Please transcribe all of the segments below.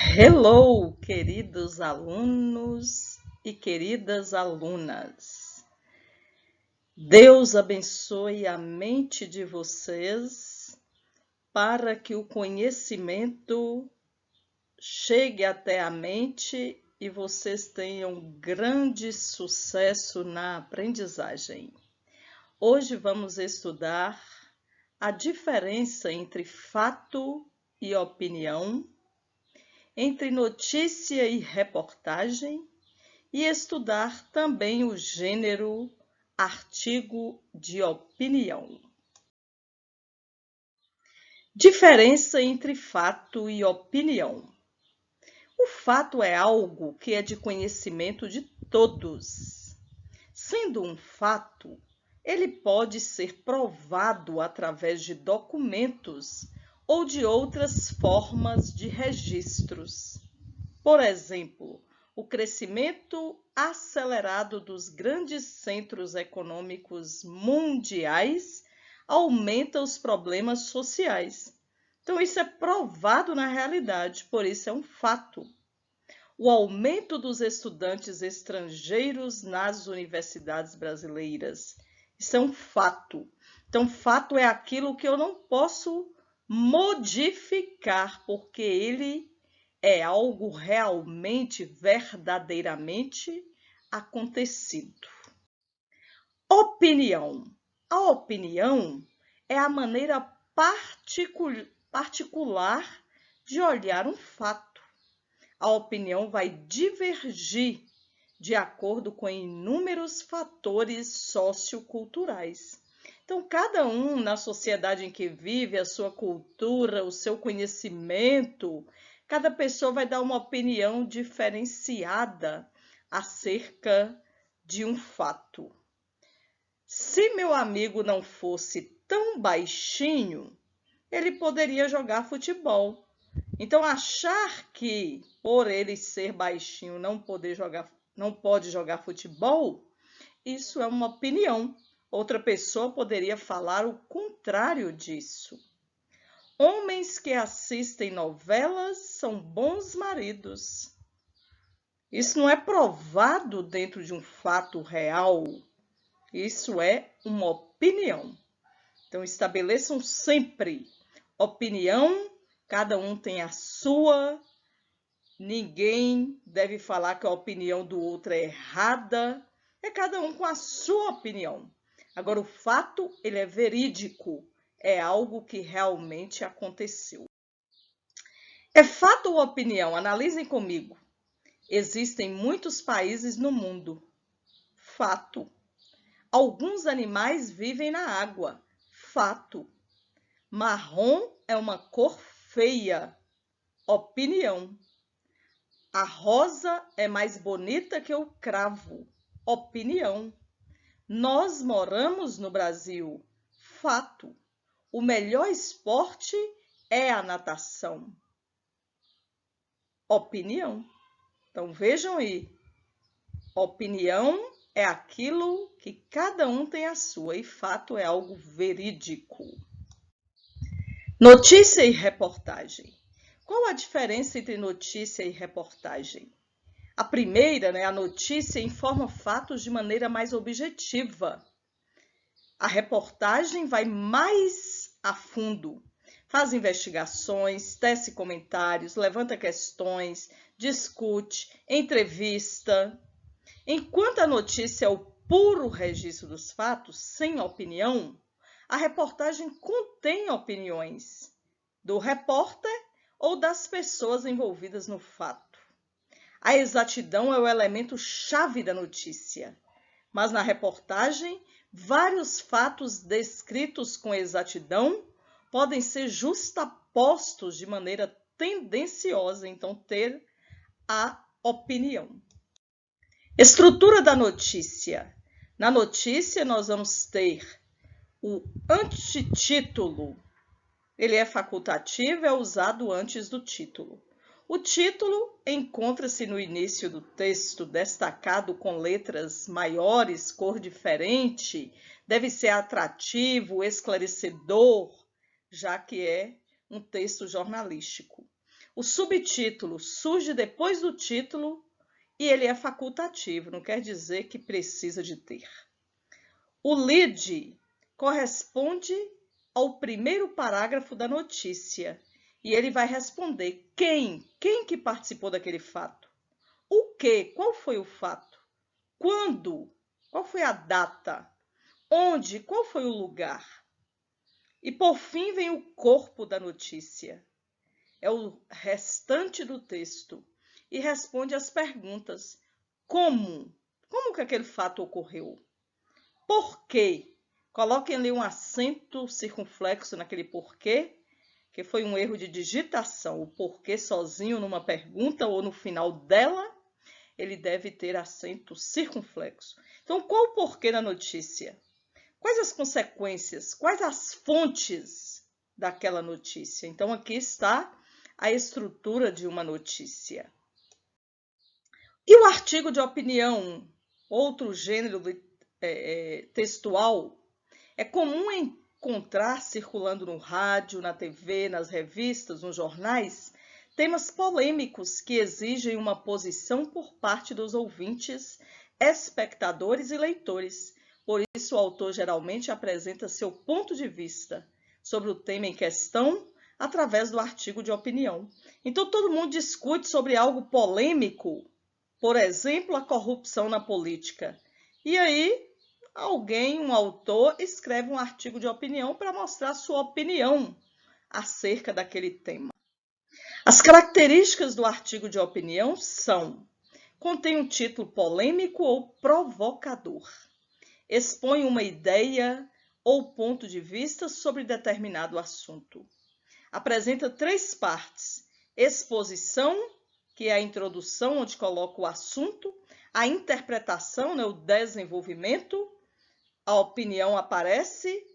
Hello, queridos alunos e queridas alunas. Deus abençoe a mente de vocês para que o conhecimento chegue até a mente e vocês tenham grande sucesso na aprendizagem. Hoje vamos estudar a diferença entre fato e opinião, entre notícia e reportagem, e estudar também o gênero artigo de opinião. Diferença entre fato e opinião. O fato é algo que é de conhecimento de todos. Sendo um fato, ele pode ser provado através de documentos ou de outras formas de registros. Por exemplo, o crescimento acelerado dos grandes centros econômicos mundiais aumenta os problemas sociais. Então, isso é provado na realidade, por isso é um fato. O aumento dos estudantes estrangeiros nas universidades brasileiras, isso é um fato. Então, fato é aquilo que eu não posso modificar, porque ele é algo realmente, verdadeiramente acontecido. Opinião. A opinião é a maneira particular de olhar um fato. A opinião vai divergir de acordo com inúmeros fatores socioculturais. Então, cada um na sociedade em que vive, a sua cultura, o seu conhecimento, cada pessoa vai dar uma opinião diferenciada acerca de um fato. Se meu amigo não fosse tão baixinho, ele poderia jogar futebol. Então, achar que por ele ser baixinho não pode jogar futebol, isso é uma opinião. Outra pessoa poderia falar o contrário disso. Homens que assistem novelas são bons maridos. Isso não é provado dentro de um fato real. Isso é uma opinião. Então, estabeleçam sempre opinião, cada um tem a sua, ninguém deve falar que a opinião do outro é errada, é cada um com a sua opinião. Agora, o fato, ele é verídico, é algo que realmente aconteceu. É fato ou opinião? Analisem comigo. Existem muitos países no mundo. Fato. Alguns animais vivem na água. Fato. Marrom é uma cor feia. Opinião. A rosa é mais bonita que o cravo. Opinião. Nós moramos no Brasil. Fato. O melhor esporte é a natação. Opinião. Então vejam aí. Opinião é aquilo que cada um tem a sua e fato é algo verídico. Notícia e reportagem. Qual a diferença entre notícia e reportagem? A primeira, a notícia, informa fatos de maneira mais objetiva. A reportagem vai mais a fundo, faz investigações, tece comentários, levanta questões, discute, entrevista. Enquanto a notícia é o puro registro dos fatos, sem opinião, a reportagem contém opiniões do repórter ou das pessoas envolvidas no fato. A exatidão é o elemento chave da notícia, mas na reportagem, vários fatos descritos com exatidão podem ser justapostos de maneira tendenciosa, então ter a opinião. Estrutura da notícia. Na notícia, nós vamos ter o antitítulo. Ele é facultativo, é usado antes do título. O título encontra-se no início do texto, destacado com letras maiores, cor diferente, deve ser atrativo, esclarecedor, já que é um texto jornalístico. O subtítulo surge depois do título e ele é facultativo, não quer dizer que precisa de ter. O lead corresponde ao primeiro parágrafo da notícia e ele vai responder quem que participou daquele fato, o que, qual foi o fato, quando, qual foi a data, onde, qual foi o lugar. E por fim vem o corpo da notícia, é o restante do texto e responde às perguntas: como que aquele fato ocorreu? Por quê? Coloquem ali um acento circunflexo naquele porquê, que foi um erro de digitação. O porquê sozinho numa pergunta ou no final dela, ele deve ter acento circunflexo. Então, qual o porquê da notícia? Quais as consequências? Quais as fontes daquela notícia? Então, aqui está a estrutura de uma notícia. E o artigo de opinião, outro gênero textual, é comum encontrar circulando no rádio, na TV, nas revistas, nos jornais, temas polêmicos que exigem uma posição por parte dos ouvintes, espectadores e leitores. Por isso, o autor geralmente apresenta seu ponto de vista sobre o tema em questão através do artigo de opinião. Então, todo mundo discute sobre algo polêmico, por exemplo, a corrupção na política. E aí, alguém, um autor, escreve um artigo de opinião para mostrar sua opinião acerca daquele tema. As características do artigo de opinião são: contém um título polêmico ou provocador, expõe uma ideia ou ponto de vista sobre determinado assunto, apresenta 3 partes: exposição, que é a introdução, onde coloca o assunto, a interpretação, o desenvolvimento, a opinião aparece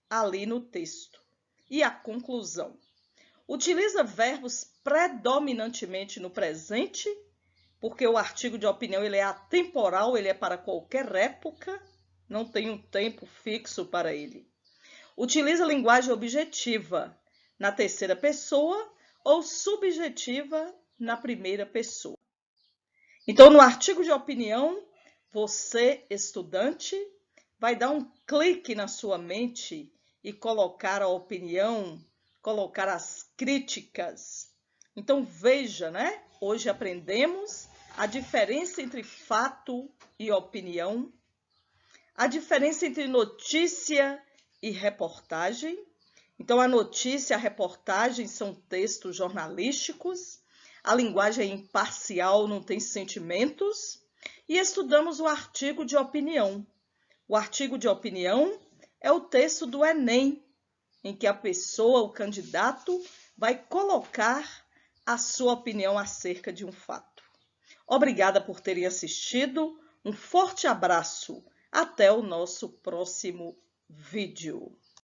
ali no texto, e a conclusão. Utiliza verbos predominantemente no presente, porque o artigo de opinião ele é atemporal, ele é para qualquer época, não tem um tempo fixo para ele. Utiliza linguagem objetiva na terceira pessoa ou subjetiva na primeira pessoa. Então, no artigo de opinião, você, estudante, vai dar um clique na sua mente e colocar a opinião, colocar as críticas. Então, veja, né? Hoje aprendemos a diferença entre fato e opinião, a diferença entre notícia e reportagem. Então, a notícia e a reportagem são textos jornalísticos, a linguagem é imparcial, não tem sentimentos, e estudamos o artigo de opinião. O artigo de opinião é o texto do Enem, em que a pessoa, o candidato, vai colocar a sua opinião acerca de um fato. Obrigada por terem assistido, um forte abraço, até o nosso próximo vídeo.